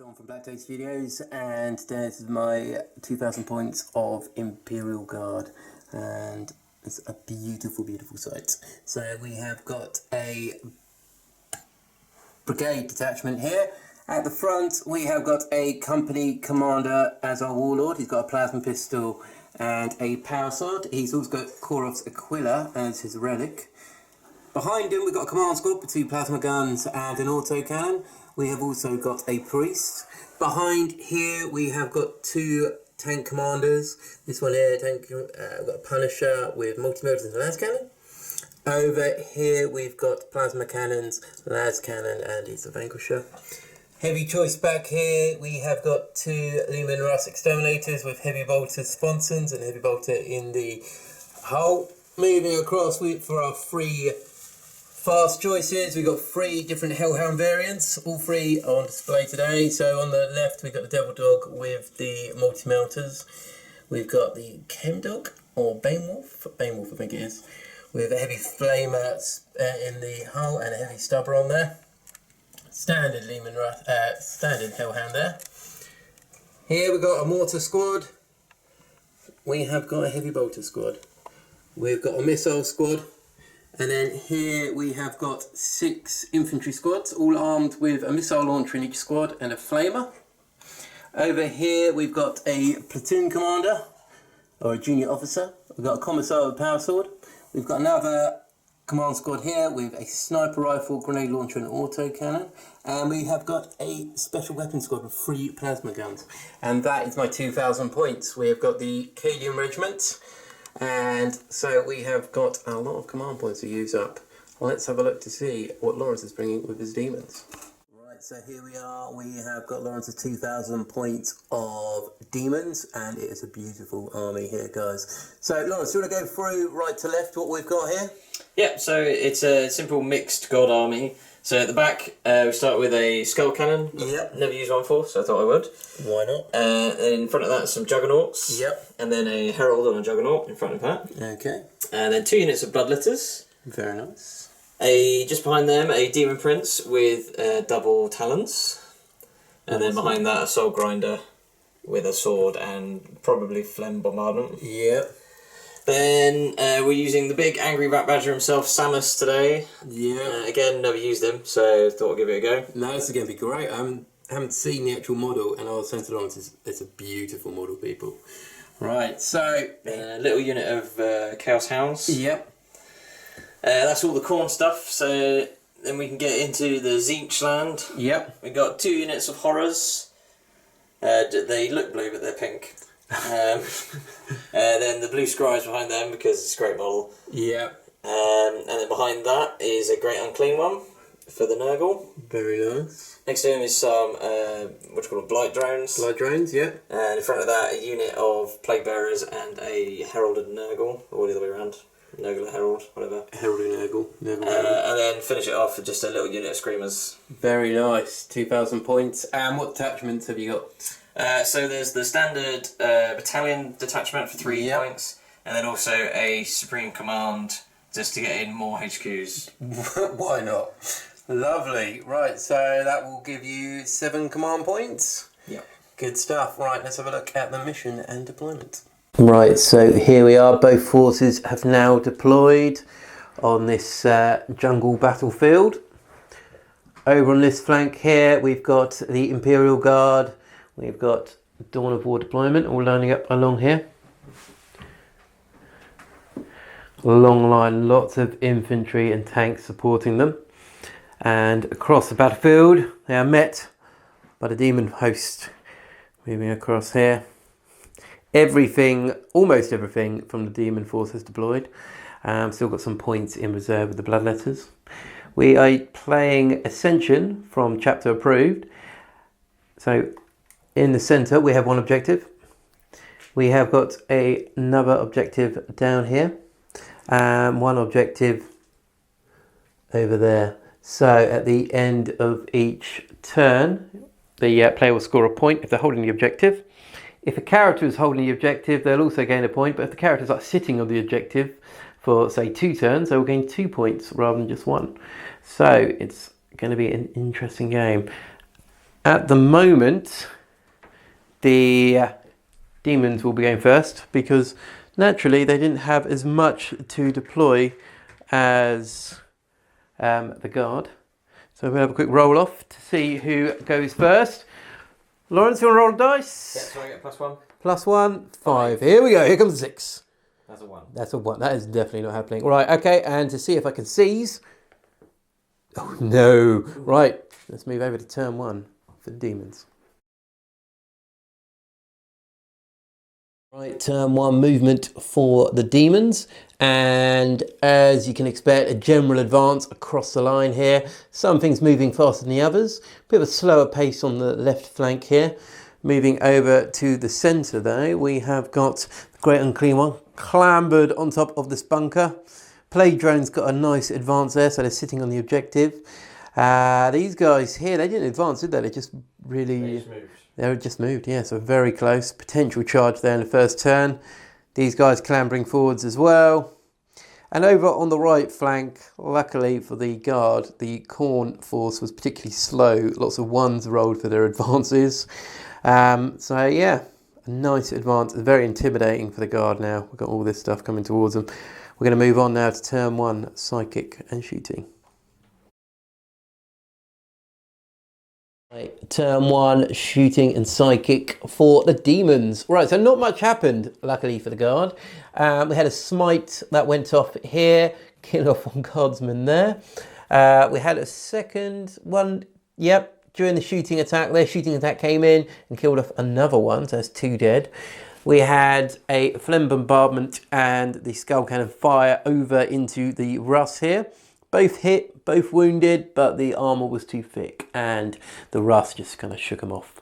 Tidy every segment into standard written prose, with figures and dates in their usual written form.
Don from BlackToad Studios, and this is my 2,000 points of Imperial Guard, and it's a beautiful, beautiful sight. So we have got a brigade detachment here. At the front we have got a company commander as our warlord. He's got a plasma pistol and a power sword. He's also got Korov's Aquila as his relic. Behind him we've got a command squad with 2 plasma guns and an autocannon. We have also got a priest. Behind here we have got 2 tank commanders. This one here, we've got a Punisher with multi-motors and las cannon. Over here we've got plasma cannons, las cannon, and he's a Vanquisher. Heavy choice back here, we have got 2 Lumen Rust exterminators with heavy bolter sponsons and heavy bolter in the hull. Moving across for our 3 fast choices, we've got 3 different Hellhound variants, all 3 are on display today. So on the left we've got the Devil Dog with the multi-melters. We've got the Chem Dog, or Banewolf I think it is, with a heavy flamer in the hull and a heavy stubber on there. Standard standard Hellhound there. Here we've got a mortar squad. We have got a heavy bolter squad. We've got a missile squad. And then here we have got 6 infantry squads, all armed with a missile launcher in each squad and a flamer. Over here we've got a platoon commander, or a junior officer. We've got a commissar with a power sword. We've got another command squad here with a sniper rifle, grenade launcher and autocannon. And we have got a special weapons squad with 3 plasma guns. And that is my 2,000 points. We have got the Cadian Regiment. And so we have got a lot of command points to use up. Let's have a look to see what Lawrence is bringing with his demons. Right, so here we are. We have got Lawrence's 2,000 points of demons, and it is a beautiful army here, guys. So Lawrence, do you want to go through right to left what we've got here? Yep, so it's a simple mixed god army. So at the back, we start with a skull cannon. Yep. Never used one before, so I thought I would. Why not? And in front of that, some juggernauts. Yep. And then a herald and a juggernaut in front of that. Okay. And then 2 units of bloodletters. Very nice. Just behind them, a demon prince with double talons. And then behind that, a soul grinder with a sword and probably phlegm bombardment. Yep. Then we're using the big angry rat badger himself, Samus, today. Yeah. Again, never used him, so thought I'd give it a go. No, this is going to be great. I haven't seen the actual model, and I was saying to Lawrence, it's a beautiful model, people. Right, so... A little unit of Chaos Hounds. Yep. That's all the corn stuff, so then we can get into the Zinch land. Yep. We've got 2 units of horrors. They look blue, but they're pink. Then the blue scribes behind them because it's a great model. Yep. And then behind that is a great unclean one for the Nurgle. Very nice. Next to him is some blight drones. Blight drones, yeah. And in front of that, a unit of plague bearers and a heralded Nurgle, or the other way around. Nurgle or herald, whatever. Heralded Nurgle. And then finish it off with just a little unit of screamers. Very nice. 2,000 points. And what detachments have you got? So there's the standard battalion detachment for 3 points, and then also a supreme command just to get in more HQs. Why not? Lovely. Right, so that will give you 7 command points. Yep. Good stuff. Right, let's have a look at the mission and deployment. Right, so here we are. Both forces have now deployed on this jungle battlefield. Over on this flank here, we've got the Imperial Guard. We've got Dawn of War deployment all lining up along here. Long line, lots of infantry and tanks supporting them. And across the battlefield, they are met by the demon host. Moving across here. Everything, almost everything from the demon force has deployed. Still got some points in reserve with the bloodletters. We are playing Ascension from chapter approved. So in the centre we have one objective. We have got another objective down here. One objective over there. So at the end of each turn, the player will score a point if they're holding the objective. If a character is holding the objective, they'll also gain a point, but if the characters are sitting on the objective for, say, 2 turns, they will gain 2 points rather than just 1. So it's going to be an interesting game. At the moment, the demons will be going first because naturally they didn't have as much to deploy as the guard. So we'll have a quick roll off to see who goes first. Lawrence, you want to roll a dice? Yeah, so I get +1. +1, 5. Here we go. Here comes a 6. That's a 1. That's a 1. That is definitely not happening. Right, okay, and to see if I can seize. Oh, no. Right, let's move over to turn 1 for the demons. Right, turn 1 movement for the demons. And as you can expect, a general advance across the line here. Some things moving faster than the others. Bit of a slower pace on the left flank here. Moving over to the centre though, we have got the Great Unclean One clambered on top of this bunker. Plague drone's got a nice advance there, so they're sitting on the objective. These guys here, they didn't advance, did they? They just really... They just moved, yeah, so very close. Potential charge there in the first turn. These guys clambering forwards as well. And over on the right flank, luckily for the guard, the Khorne force was particularly slow. Lots of ones rolled for their advances. So yeah, a nice advance. Very intimidating for the guard now. We've got all this stuff coming towards them. We're going to move on now to turn 1, psychic and shooting. Right, turn 1, shooting and psychic for the demons. Right, so not much happened, luckily for the guard. We had a smite that went off here, kill off one guardsman there. We had a second one, yep, during the shooting attack. Their shooting attack came in and killed off another one, so that's 2 dead. We had a phlegm bombardment and the skull cannon fire over into the Russ here. Both hit, both wounded, but the armour was too thick and the Russ just kind of shook them off.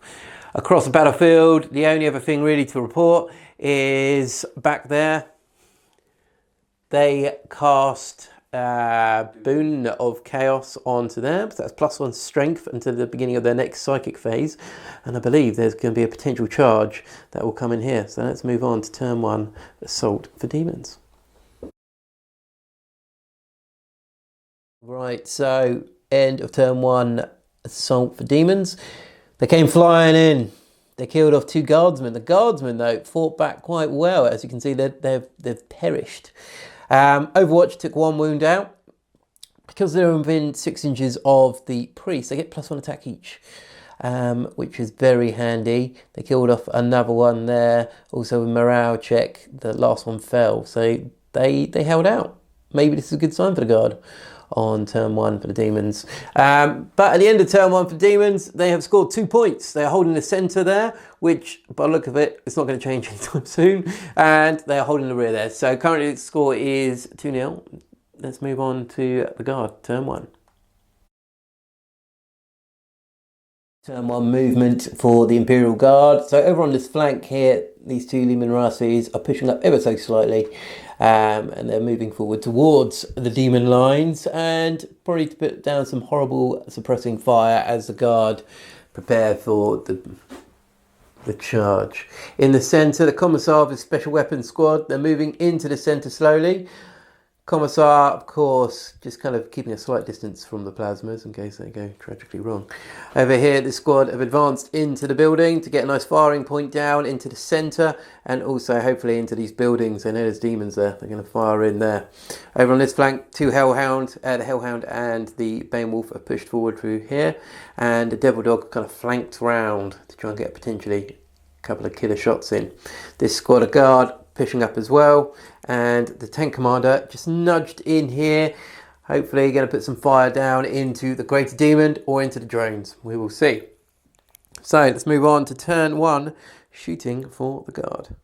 Across the battlefield, the only other thing really to report is back there. They cast Boon of Chaos onto them. So that's +1 strength until the beginning of their next psychic phase. And I believe there's going to be a potential charge that will come in here. So let's move on to turn 1, assault for demons. Right, so end of turn 1, assault for demons. They came flying in. They killed off 2 guardsmen. The guardsmen, though, fought back quite well. As you can see, they've perished. Overwatch took 1 wound out. Because they're within 6 inches of the priest, they get +1 attack each, which is very handy. They killed off another one there. Also, a morale check, the last one fell. So they held out. Maybe this is a good sign for the guard on turn 1 for the demons. But at the end of turn 1 for demons, they have scored 2 points. They're holding the centre there, which by the look of it, it's not going to change anytime soon. And they're holding the rear there. So currently the score is 2-0. Let's move on to the guard, turn 1. Turn 1 movement for the Imperial Guard. So over on this flank here, these 2 Leman Rassis are pushing up ever so slightly. And they're moving forward towards the demon lines and probably to put down some horrible suppressing fire as the guard prepare for the charge. In the centre, the Commissar of the Special Weapons Squad, they're moving into the centre slowly. Commissar, of course, just kind of keeping a slight distance from the plasmas in case they go tragically wrong. Over here, the squad have advanced into the building to get a nice firing point down into the centre and also hopefully into these buildings. I know there's demons there. They're going to fire in there. Over on this flank, 2 Hellhound, the Hellhound and the Banewolf are pushed forward through here, and the Devil Dog kind of flanked round to try and get potentially a couple of killer shots in. This squad of guard pushing up as well, and the tank commander just nudged in here, hopefully going to put some fire down into the greater demon or into the drones. We will see. So let's move on to turn 1, shooting for the guard.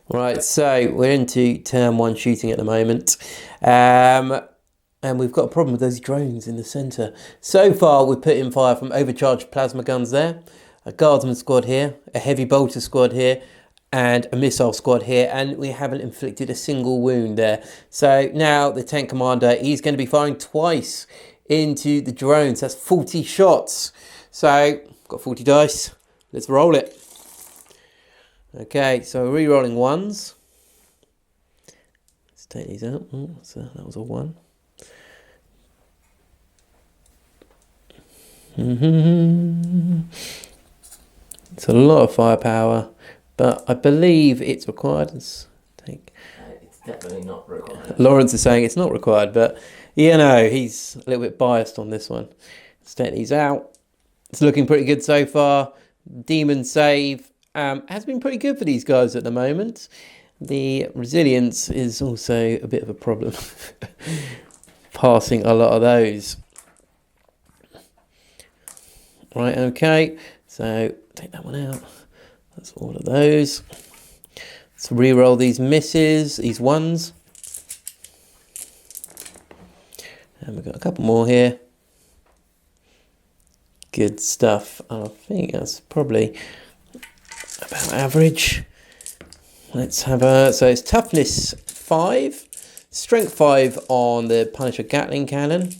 Right, so we're into turn 1 shooting at the moment. And we've got a problem with those drones in the centre. So far we've put in fire from overcharged plasma guns there, a guardsman squad here, a heavy bolter squad here, and a missile squad here, and we haven't inflicted a single wound there. So now the tank commander, he's going to be firing twice into the drones. That's 40 shots. So, got 40 dice. Let's roll it. Okay, so re-rolling ones. Let's take these out. Oh, so that was a 1. It's a lot of firepower, but I believe it's required. Let's take. It's definitely not required. Lawrence is saying it's not required, but you know, he's a little bit biased on this one. Let's take these out. It's looking pretty good so far. Demon save has been pretty good for these guys at the moment. The resilience is also a bit of a problem. Passing a lot of those. Right, okay. So take that one out. That's all of those. Let's re-roll these misses, these ones. And we've got a couple more here. Good stuff. I think that's probably about average. Let's have a, so it's toughness 5, strength 5 on the Punisher Gatling cannon.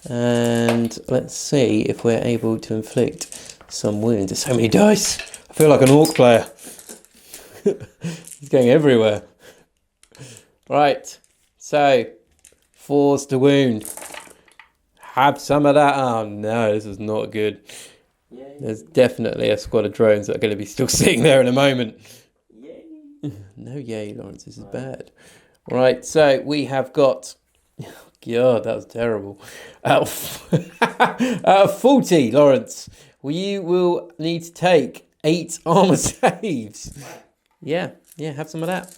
And let's see if we're able to inflict some wounds. There's so many dice. I feel like an orc player. He's going everywhere. Right, so force to wound. Have some of that. Oh no, this is not good. Yay. There's definitely a squad of drones that are going to be still sitting there in a moment. Yay. No yay, Lawrence, this is bad. Right, so we have got... God, that was terrible. Out of 40, Lawrence, you will need to take 8 armor saves. Yeah, have some of that.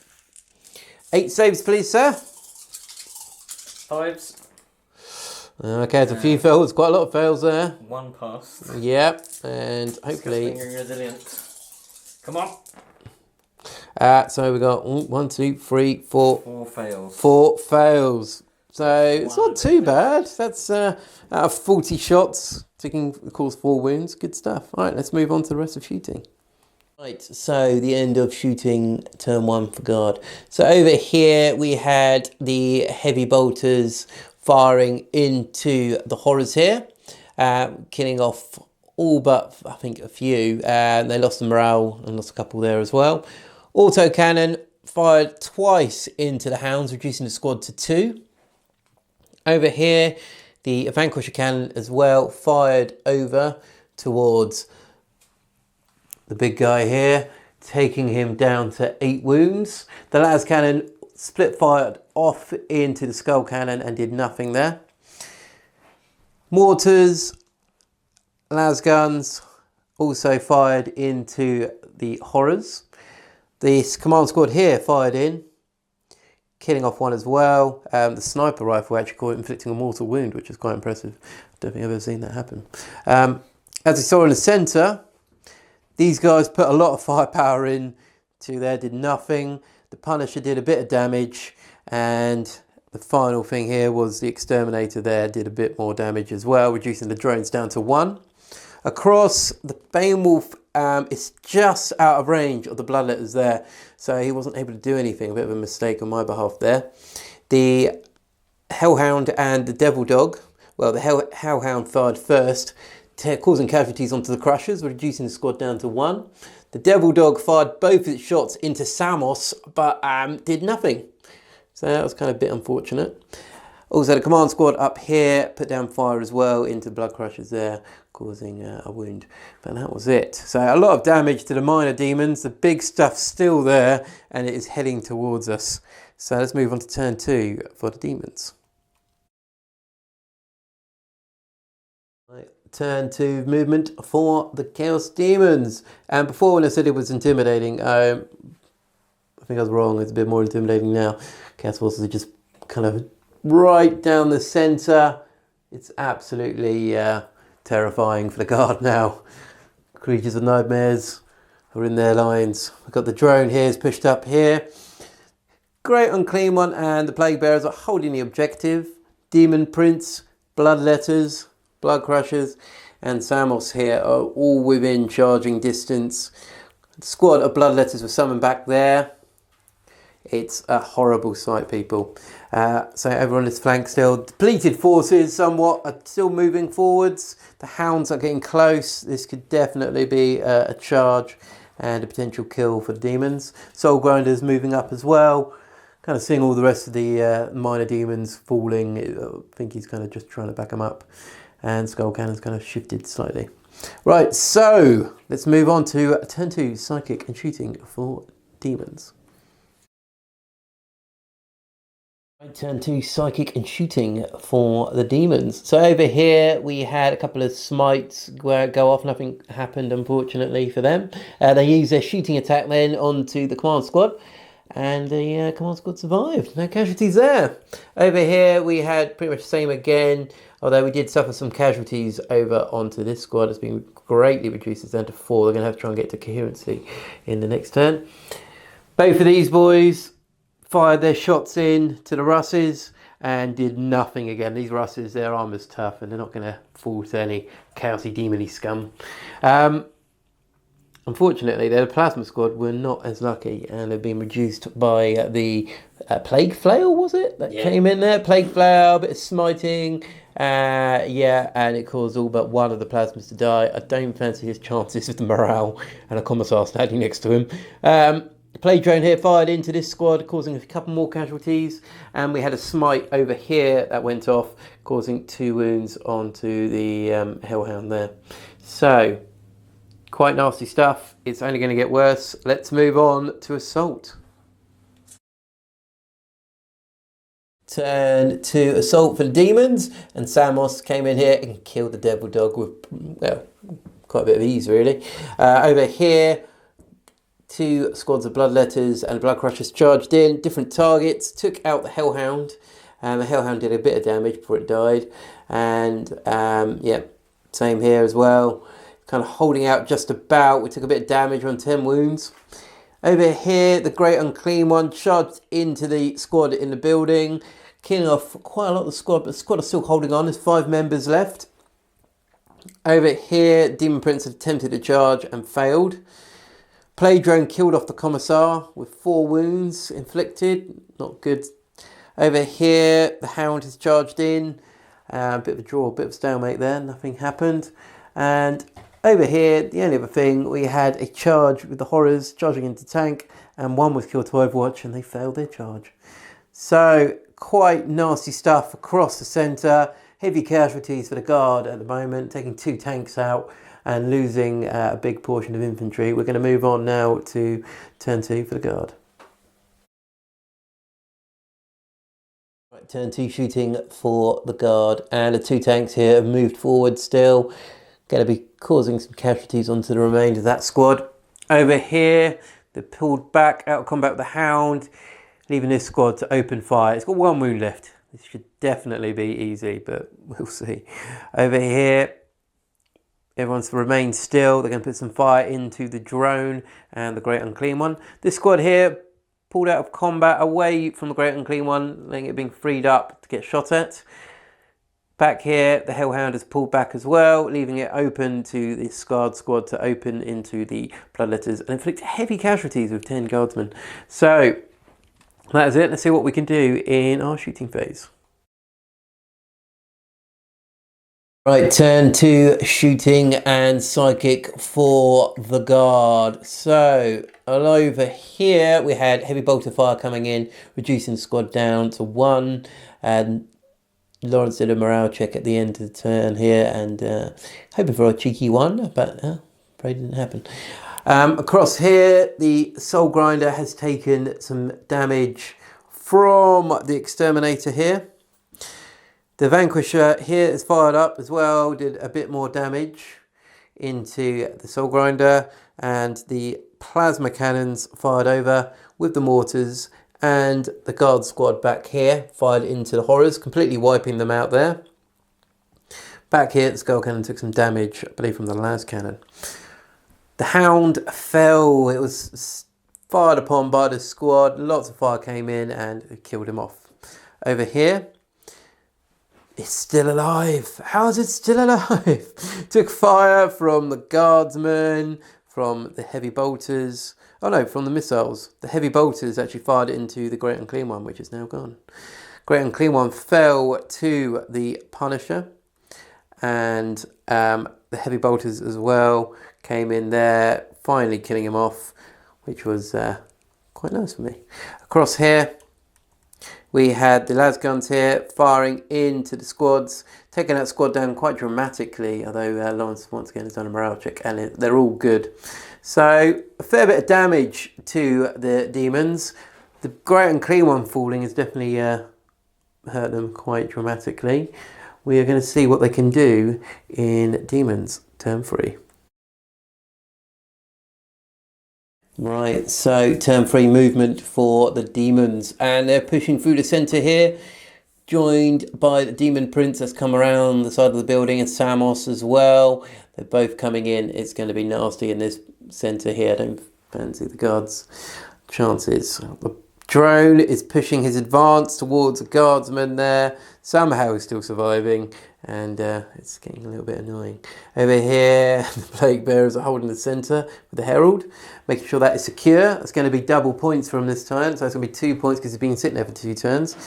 8 saves, please, sir. 5s. Okay, there's a few fails, quite a lot of fails there. 1 pass. Yep, and hopefully... resilient. Come on. So we got 1, 2, 3, 4... 4 fails. 4 fails. So it's not too bad. That's out of 40 shots, taking, of course, 4 wounds. Good stuff. All right, let's move on to the rest of shooting. Right, so the end of shooting turn 1 for guard. So over here we had the heavy bolters firing into the horrors here, killing off all but, I think, a few. They lost the morale and lost a couple there as well. Autocannon fired twice into the hounds, reducing the squad to 2. Over here, the Vanquisher cannon as well fired over towards the big guy here, taking him down to 8 wounds. The las cannon split fired off into the skull cannon and did nothing there. Mortars, las guns also fired into the horrors. This command squad here fired in, killing off 1 as well. The sniper rifle actually caught it, inflicting a mortal wound, which is quite impressive. I don't think I've ever seen that happen. As we saw in the centre, these guys put a lot of firepower in to there, did nothing. The Punisher did a bit of damage, and the final thing here was the Exterminator there did a bit more damage as well, reducing the drones down to 1. Across, the Beowulf is just out of range of the Bloodletters there, so he wasn't able to do anything. A bit of a mistake on my behalf there. The Hellhound and the Devil Dog, well, the Hellhound fired first, causing casualties onto the Crushers, reducing the squad down to 1. The Devil Dog fired both its shots into Samos, but did nothing. So that was kind of a bit unfortunate. Also, the command squad up here put down fire as well into Blood Crushers there, causing a wound. But that was it. So a lot of damage to the minor demons. The big stuff's still there, and it is heading towards us. So let's move on to turn 2 for the demons. Right, turn 2 movement for the Chaos Daemons. And before, when I said it was intimidating, I think I was wrong. It's a bit more intimidating now. Chaos Forces are just kind of right down the centre. It's absolutely terrifying for the guard now. Creatures of nightmares are in their lines. We've got the drone here, is pushed up here. Great unclean one, and the plague bearers are holding the objective. Demon Prince, Bloodletters, Blood Crushers, and Samos here are all within charging distance. The squad of Bloodletters were summoned back there. It's a horrible sight, people. So everyone is flanked still. Depleted forces somewhat are still moving forwards. The hounds are getting close. This could definitely be a charge and a potential kill for the demons. Soul Grinder's moving up as well. Kind of seeing all the rest of the minor demons falling. I think he's kind of just trying to back them up. and skull cannons kind of shifted slightly. Right, so let's move on to turn 2, psychic and shooting for demons. Turn 2, psychic and shooting for the demons. So over here we had a couple of smites go off. Nothing happened, unfortunately, for them. They used their shooting attack then onto the command squad, and the command squad survived. No casualties there. Over here we had pretty much the same again, although we did suffer some casualties over onto this squad. It's been greatly reduced. It's down to 4. They're going to have to try and get to coherency in the next turn. Both of these boys fired their shots in to the Russes and did nothing again. These Russes, their armour's tough and they're not going to fall to any chaosy demony scum. Unfortunately, the plasma squad were not as lucky and have been reduced by the plague flail, was it? That came in there. Plague flail, a bit of smiting. And it caused all but one of the plasmas to die. I don't fancy his chances with the morale and a commissar standing next to him. The plague drone here fired into this squad, causing a couple more casualties, and we had a smite over here that went off, causing 2 wounds onto the hellhound there. So, quite nasty stuff. It's only going to get worse. Let's move on to assault. Turn to assault for the demons, and Samos came in here and killed the devil dog with, well, quite a bit of ease, really. Over here, 2 squads of bloodletters and blood crushers charged in, different targets, took out the hellhound. The hellhound did a bit of damage before it died, and same here as well, kind of holding out just about. We took a bit of damage on 10 wounds. Over here, the Great Unclean One charged into the squad in the building, killing off quite a lot of the squad, but the squad are still holding on. There's 5 members left. Over here, Demon Prince attempted to charge and failed. Plague drone killed off the commissar with 4 wounds inflicted. Not good. Over here, the hound has charged in. A bit of a draw, a bit of a stalemate there. Nothing happened. And over here, the only other thing, we had a charge with the horrors charging into tank, and 1 was killed to Overwatch, and they failed their charge. So, quite nasty stuff across the centre. Heavy casualties for the guard at the moment, taking 2 tanks out and losing a big portion of infantry. We're going to move on now to turn 2 for the guard. Right, turn 2 shooting for the guard, and the 2 tanks here have moved forward still. Going to be causing some casualties onto the remainder of that squad. Over here, they pulled back out of combat with the hound, leaving this squad to open fire. It's got 1 wound left. This should definitely be easy, but we'll see. Over here, everyone's remained still. They're going to put some fire into the drone and the Great Unclean One. This squad here pulled out of combat away from the Great Unclean One, letting it being freed up to get shot at. Back here, the Hellhound has pulled back as well, leaving it open to the scarred squad to open into the Bloodletters and inflict heavy casualties with 10 guardsmen. So, that is it. Let's see what we can do in our shooting phase. Right, turn 2 shooting and psychic for the guard. So, all over here, we had heavy bolter fire coming in, reducing the squad down to 1, and Lawrence did a morale check at the end of the turn here, and hoping for a cheeky 1, but probably didn't happen. Across here, the Soul Grinder has taken some damage from the Exterminator here. The Vanquisher here is fired up as well, did a bit more damage into the Soul Grinder, and the Plasma Cannons fired over with the mortars, and the guard squad back here fired into the horrors, completely wiping them out there. Back here, the Skull Cannon took some damage, I believe, from the Las Cannon. The Hound fell. It was fired upon by the squad. Lots of fire came in and it killed him off. Over here, it's still alive. How is it still alive? Took fire from the guardsmen, from the heavy bolters. Oh no, from the missiles. The heavy bolters actually fired into the Great Unclean One, which is now gone. Great Unclean One fell to the Punisher, and the heavy bolters as well came in there, finally killing him off, which was quite nice for me. Across here, we had the las guns here firing into the squads, taken that squad down quite dramatically, although Lawrence once again has done a morale check, and they're all good. So a fair bit of damage to the demons. The Great Unclean One falling has definitely hurt them quite dramatically. We are going to see what they can do in Demons, turn 3. Right, so turn 3 movement for the Demons, and they're pushing through the centre here, joined by the Demon Prince that's come around the side of the building, and Samos as well. They're both coming in. It's going to be nasty in this centre here. I don't fancy the guards' chances. The drone is pushing his advance towards the guardsman there. Somehow he's still surviving, and it's getting a little bit annoying. Over here, the Plague Bearers are holding the centre with the Herald, making sure that is secure. That's going to be double points from this turn, so it's going to be 2 points because he's been sitting there for 2 turns.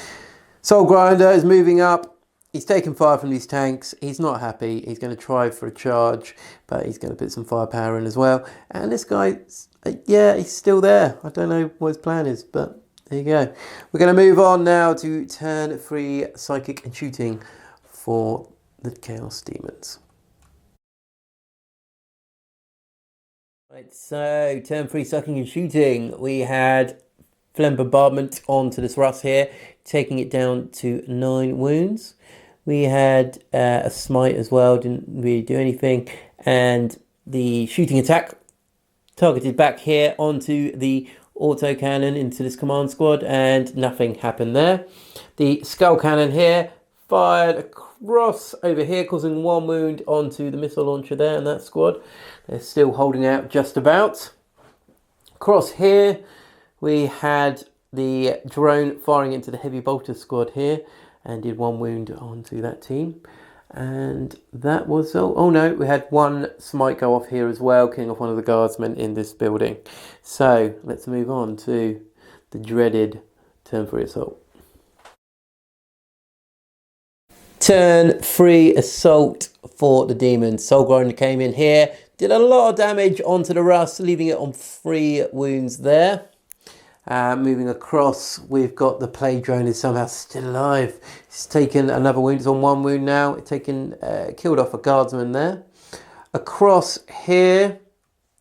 Soul Grinder is moving up. He's taking fire from these tanks. He's not happy. He's going to try for a charge, but he's going to put some firepower in as well. And this guy, yeah, he's still there. I don't know what his plan is, but there you go. We're going to move on now to turn 3 Psychic and Shooting for the Chaos Demons. Right, so turn 3 Sucking and Shooting. We had Flame Bombardment onto this Russ here, taking it down to 9 wounds. We had a Smite as well, didn't really do anything. And the shooting attack targeted back here onto the auto cannon into this command squad, and nothing happened there. The skull cannon here fired across over here, causing 1 wound onto the missile launcher there in that squad. They're still holding out just about. Across here, we had the drone firing into the heavy bolter squad here and did 1 wound onto that team. And that was all. Oh no, we had 1 smite go off here as well, killing off one of the guardsmen in this building. So let's move on to the dreaded turn 3 assault. Turn 3 assault for the demons. Soul Grinder came in here, did a lot of damage onto the Russ, leaving it on 3 wounds there. Moving across, we've got the Plague Drone is somehow still alive. He's taken another wound. It's on 1 wound now. It's killed off a guardsman there. Across here,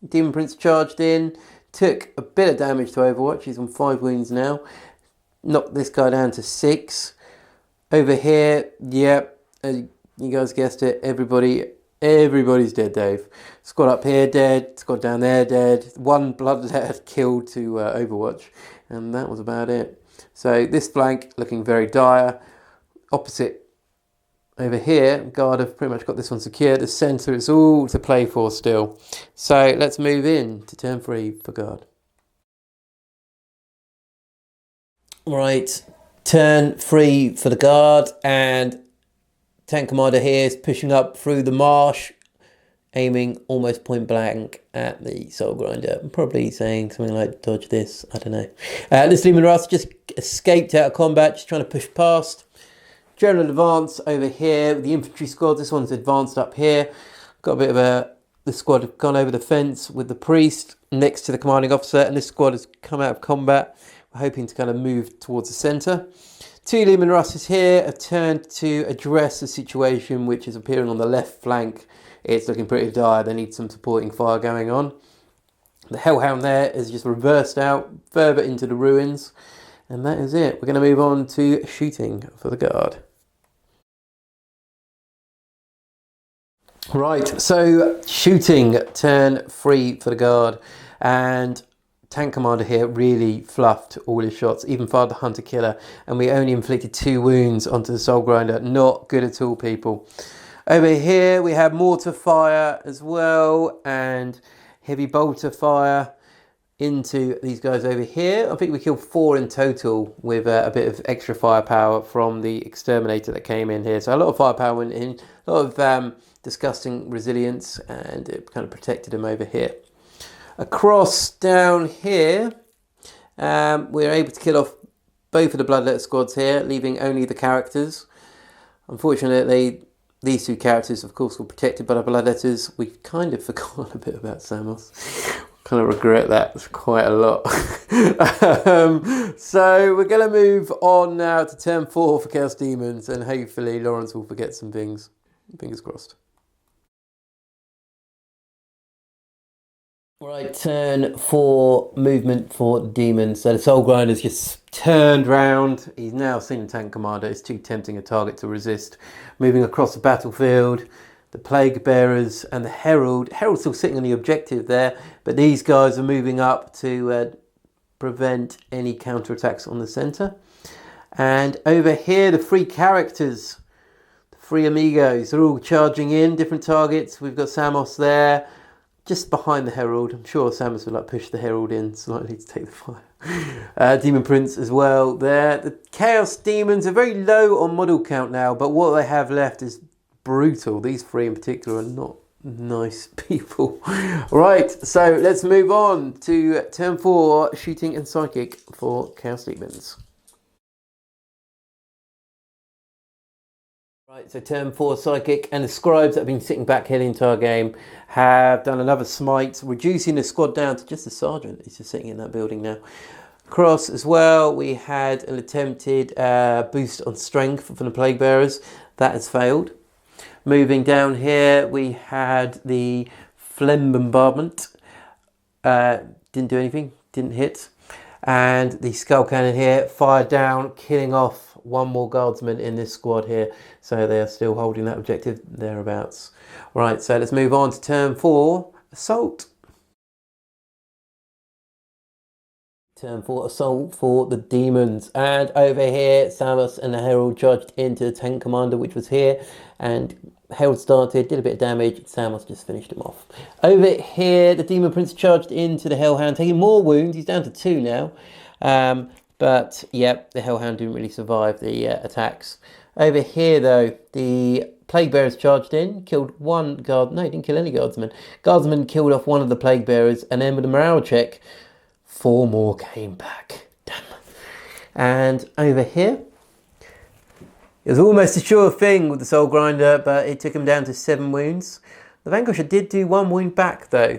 Demon Prince charged in, took a bit of damage to Overwatch. He's on 5 wounds now. Knocked this guy down to 6. Over here, yep, you guys guessed it. Everybody's dead, Dave. Squad up here dead, squad down there dead. 1 bloodlet killed to Overwatch, and that was about it. So this flank looking very dire. Opposite over here, Guard have pretty much got this one secured. The centre is all to play for still. So let's move in to turn 3 for Guard. Right, turn 3 for the Guard, and Tank Commander here is pushing up through the marsh, aiming almost point blank at the Soul Grinder. I'm probably saying something like dodge this, I don't know. This Demon Russ just escaped out of combat, just trying to push past. General advance over here with the infantry squad. This one's advanced up here. Got a bit of the squad have gone over the fence with the priest next to the commanding officer, and this squad has come out of combat. We're hoping to kind of move towards the centre. 2 Demon Russes here have turned to address the situation which is appearing on the left flank. It's looking pretty dire. They need some supporting fire going on. The Hellhound there is just reversed out further into the ruins. And that is it. We're going to move on to shooting for the Guard. Right, so shooting, turn 3 for the Guard. And Tank Commander here really fluffed all his shots, even fired the Hunter Killer, and we only inflicted 2 wounds onto the Soul Grinder. Not good at all, people. Over here we have mortar fire as well, and heavy bolter fire into these guys over here. I think we killed 4 in total with a bit of extra firepower from the exterminator that came in here. So a lot of firepower went in, a lot of disgusting resilience, and it kind of protected him over here. Across down here, we're able to kill off both of the Bloodletter squads here, leaving only the characters. Unfortunately, these 2 characters, of course, were protected by the Bloodletters. We've kind of forgotten a bit about Samos. Kind of regret that. It's quite a lot. So we're going to move on now to turn 4 for Chaos Daemons, and hopefully Lawrence will forget some things. Fingers crossed. Right, turn 4 movement for Demons. So the Soul Grinder's just turned round. He's now seen the Tank Commander. It's too tempting a target to resist. Moving across the battlefield. The Plague Bearers and the Herald. Herald's still sitting on the objective there, but these guys are moving up to prevent any counterattacks on the centre. And over here, the 3 characters, the 3 amigos, are all charging in, different targets. We've got Samos there, just behind the Herald. I'm sure Samos would like push the Herald in slightly to take the fire. Demon Prince as well there. The Chaos Demons are very low on model count now, but what they have left is brutal. These 3 in particular are not nice people. Right, so let's move on to turn 4, shooting and psychic for Chaos Demons. Right, so turn 4 psychic, and the scribes that have been sitting back here the entire game have done another smite, reducing the squad down to just the sergeant. He's just sitting in that building now. Across as well, we had an attempted boost on strength from the Plague Bearers. That has failed. Moving down here, we had the Phlegm Bombardment. Didn't do anything, didn't hit. And the Skull Cannon here fired down, killing off 1 more guardsman in this squad here. So they are still holding that objective thereabouts. Right, so let's move on to turn 4, Assault. Turn 4 Assault for the Demons. And over here, Samos and the Herald charged into the Tank Commander, which was here. And Herald started, did a bit of damage. Samos just finished him off. Over here, the Demon Prince charged into the Hellhound, taking more wounds. He's down to 2 now. But, yep, the Hellhound didn't really survive the attacks. Over here, though, the Plague Bearers charged in, killed 1 guard. No, he didn't kill any guardsmen. Guardsmen killed off 1 of the Plague Bearers, and then with a morale check, 4 more came back. Damn. And over here, it was almost a sure thing with the Soul Grinder, but it took him down to 7 wounds. The Vanquisher did do 1 wound back, though,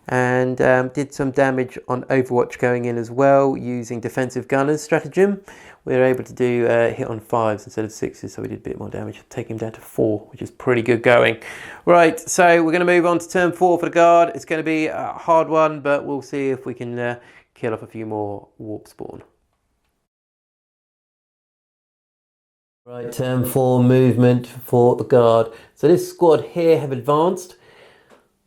and did some damage on Overwatch going in as well, using Defensive Gunner's stratagem. We were able to do hit on 5s instead of 6s, so we did a bit more damage, take him down to 4, which is pretty good going. Right, so we're going to move on to turn 4 for the Guard. It's going to be a hard one, but we'll see if we can kill off a few more Warp Spawn. Right, turn 4 movement for the Guard. So this squad here have advanced.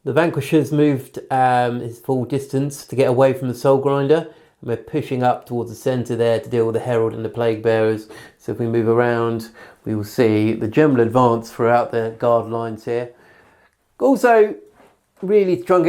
The Vanquishers moved his full distance to get away from the Soul Grinder. And we're pushing up towards the centre there to deal with the Herald and the Plague Bearers. So if we move around, we will see the general advance throughout the Guard lines here. Also, really to try and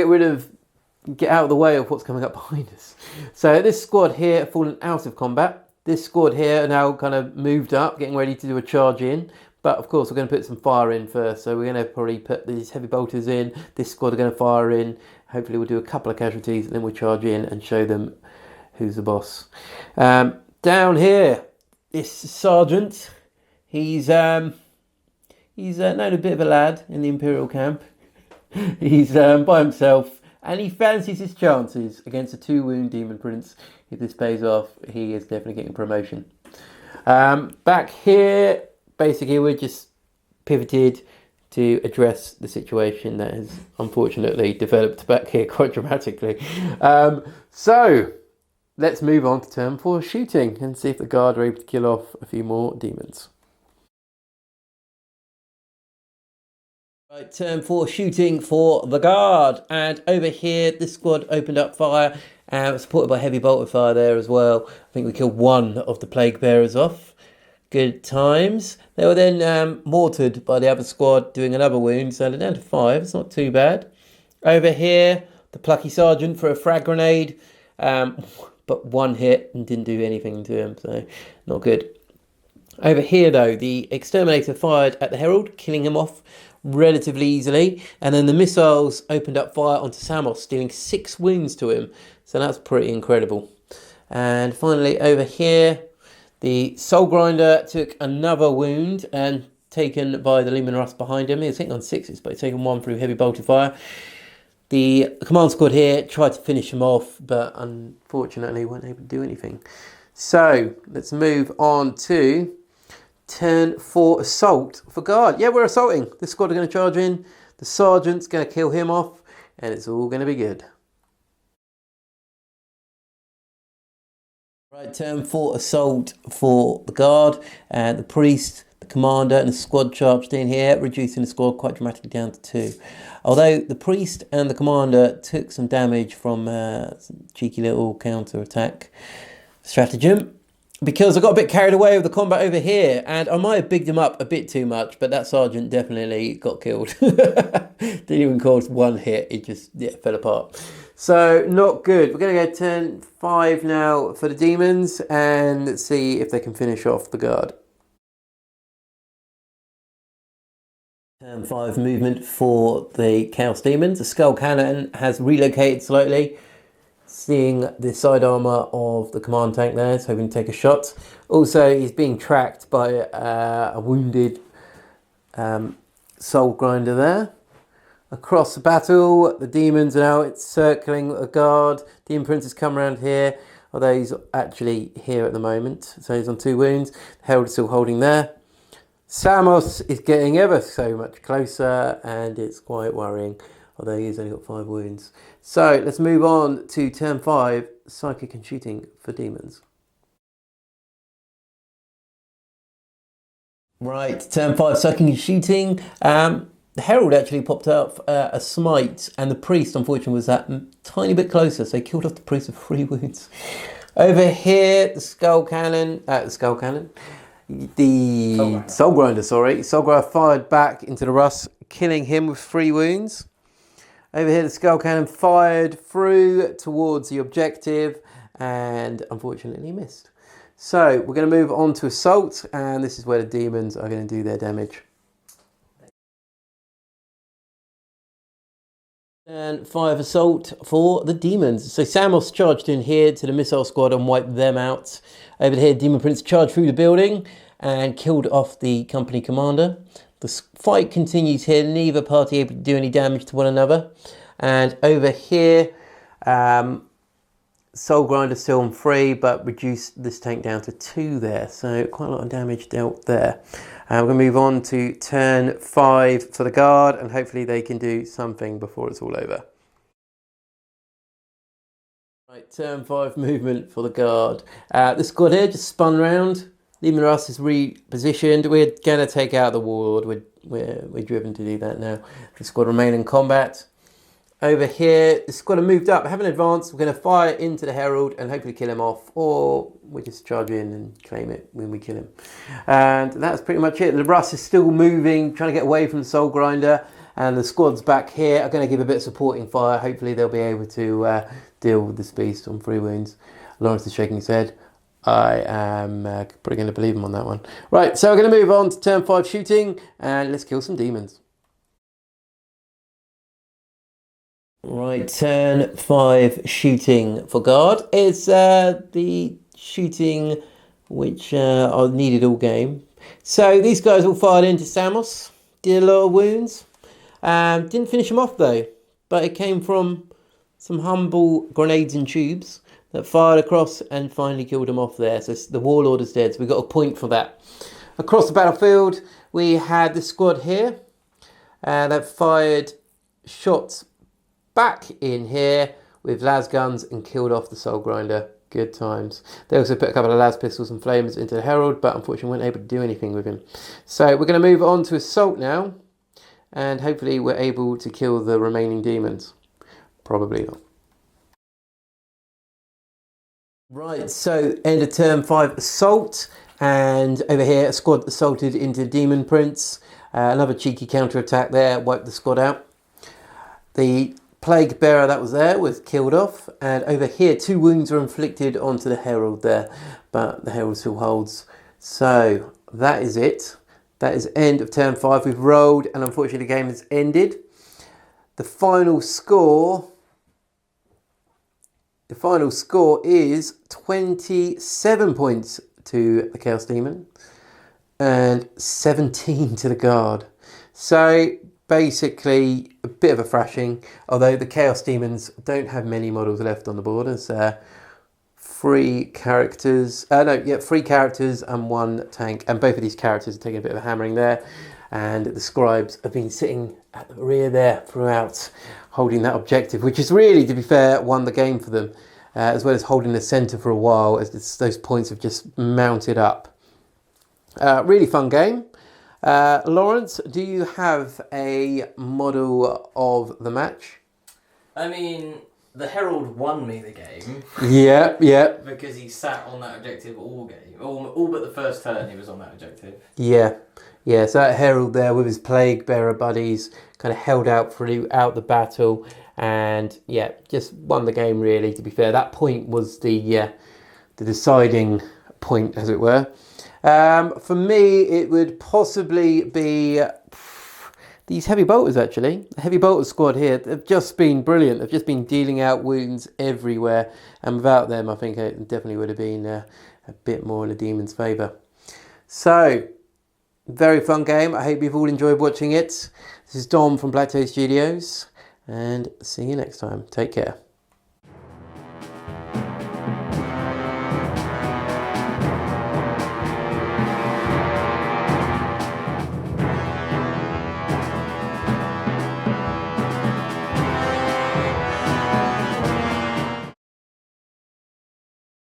get out of the way of what's coming up behind us. So this squad here have fallen out of combat. This squad here are now kind of moved up, getting ready to do a charge in. But of course, we're going to put some fire in first. So we're going to probably put these heavy bolters in. This squad are going to fire in. Hopefully we'll do a couple of casualties, and then we'll charge in and show them who's the boss. Down here, this sergeant, he's known a bit of a lad in the Imperial camp. He's by himself, and he fancies his chances against a 2-wound Demon Prince. If this pays off, he is definitely getting promotion. Back here, basically we're just pivoted to address the situation that has unfortunately developed back here quite dramatically. So let's move on to turn 4 shooting and see if the Guard are able to kill off a few more demons. Right, turn 4 shooting for the Guard, and over here this squad opened up fire, supported by heavy bolter fire there as well. I think we killed 1 of the Plague Bearers off. Good times. They were then mortared by the other squad, doing another wound, so they're down to 5. It's not too bad. Over here, the plucky sergeant for a frag grenade, but 1 hit and didn't do anything to him, so not good. Over here though, the exterminator fired at the Herald, killing him off relatively easily, and then the missiles opened up fire onto Samos, dealing 6 wounds to him, so that's pretty incredible. And finally over here, the Soul Grinder took another wound and taken by the Leman Russ behind him. He was hitting on 6s, but he's taken 1 through heavy bolter fire. The command squad here tried to finish him off, but unfortunately weren't able to do anything. So let's move on to turn 4 assault for guard. Yeah, we're assaulting. The squad are going to charge in. The sergeant's going to kill him off, and it's all going to be good. Right, turn 4 assault for the guard, and the priest, the commander, and the squad charged in here, reducing the squad quite dramatically down to 2. Although the priest and the commander took some damage from some cheeky little counter-attack stratagem, because I got a bit carried away with the combat over here, and I might have bigged him up a bit too much, but that sergeant definitely got killed. Didn't even cause one hit, it just fell apart. So, not good. We're going to go turn 5 now for the demons, and let's see if they can finish off the guard. Turn 5 movement for the Chaos Daemons. The Skull Cannon has relocated slightly, seeing the side armour of the command tank there, so hoping to take a shot. Also, he's being tracked by a wounded soul grinder there. Across the battle, the demons are now circling a guard. Demon Prince has come around here, although he's actually here at the moment, so he's on 2 wounds. The Herald is still holding there. Samos is getting ever so much closer, and it's quite worrying, although he's only got 5 wounds. So let's move on to turn 5, psychic and shooting for demons. Right, turn 5, psychic and shooting. The Herald actually popped up a smite, and the priest, unfortunately, was that tiny bit closer, so he killed off the priest with 3 wounds. Over here, the Soul Grinder, Soul Grinder fired back into the Russ, killing him with 3 wounds. Over here, the Skull Cannon fired through towards the objective, and unfortunately missed. So we're going to move on to assault, and this is where the demons are going to do their damage. And 5 assault for the demons. So Samos charged in here to the missile squad and wiped them out. Over here, Demon Prince charged through the building and killed off the company commander. The fight continues here, neither party able to do any damage to one another. And over here, Soul Grinder still on 3, but reduced this tank down to 2 there. So quite a lot of damage dealt there. We're going to move on to turn 5 for the guard, and hopefully they can do something before it's all over. Right, turn 5 movement for the guard. The squad here just spun round. Demon Russ is repositioned. We're going to take out the Warlord. We're driven to do that now. The squad remain in combat. Over here, the squad have moved up, haven't advanced. We're going to fire into the Herald and hopefully kill him off, or we just charge in and claim it when we kill him. And that's pretty much it. The Russ is still moving, trying to get away from the Soul Grinder, and the squads back here are going to give a bit of supporting fire. Hopefully they'll be able to deal with this beast on 3 wounds. Lawrence is shaking his head. I am probably going to believe him on that one. Right, so we're going to move on to turn 5 shooting, and let's kill some demons. Right, turn 5 shooting for guard. It's the shooting which I needed all game. So these guys all fired into Samos, did a lot of wounds. Didn't finish him off though, but it came from some humble grenades and tubes that fired across and finally killed him off there. So the Warlord is dead, so we got a point for that. Across the battlefield, we had the squad here that fired shots back in here with las guns and killed off the Soul Grinder. Good times. They also put a couple of las pistols and flames into the Herald, but unfortunately weren't able to do anything with him. So we're going to move on to assault now, and hopefully we're able to kill the remaining demons. Probably not. Right, so end of turn 5 assault, and over here a squad assaulted into Demon Prince. Another cheeky counter attack there, wiped the squad out. The Plague Bearer that was there was killed off, and over here 2 wounds were inflicted onto the Herald there, but the Herald still holds. So that is it. That is end of turn 5. We've rolled, and unfortunately the game has ended. The final score is 27 points to the Chaos Demon and 17 to the Guard. So basically a bit of a thrashing, although the Chaos Demons don't have many models left on the board, as 3 characters, 3 characters and 1 tank, and both of these characters are taking a bit of a hammering there, and the scribes have been sitting at the rear there throughout, holding that objective, which is really, to be fair, won the game for them, as well as holding the centre for a while, as those points have just mounted up. Really fun game. Lawrence, do you have a model of the match? I mean, the Herald won me the game. Yeah. Because he sat on that objective all game. All but the first turn he was on that objective. Yeah, so that Herald there with his Plague Bearer buddies kind of held out throughout the battle, and yeah, just won the game really, to be fair. That point was the deciding point, as it were. For me, it would possibly be these Heavy Bolters, actually. The Heavy Bolter squad here, they've just been brilliant. They've just been dealing out wounds everywhere. And without them, I think it definitely would have been a bit more in the Demon's favour. So, very fun game. I hope you've all enjoyed watching it. This is Dom from BlackToad Studios. And see you next time. Take care.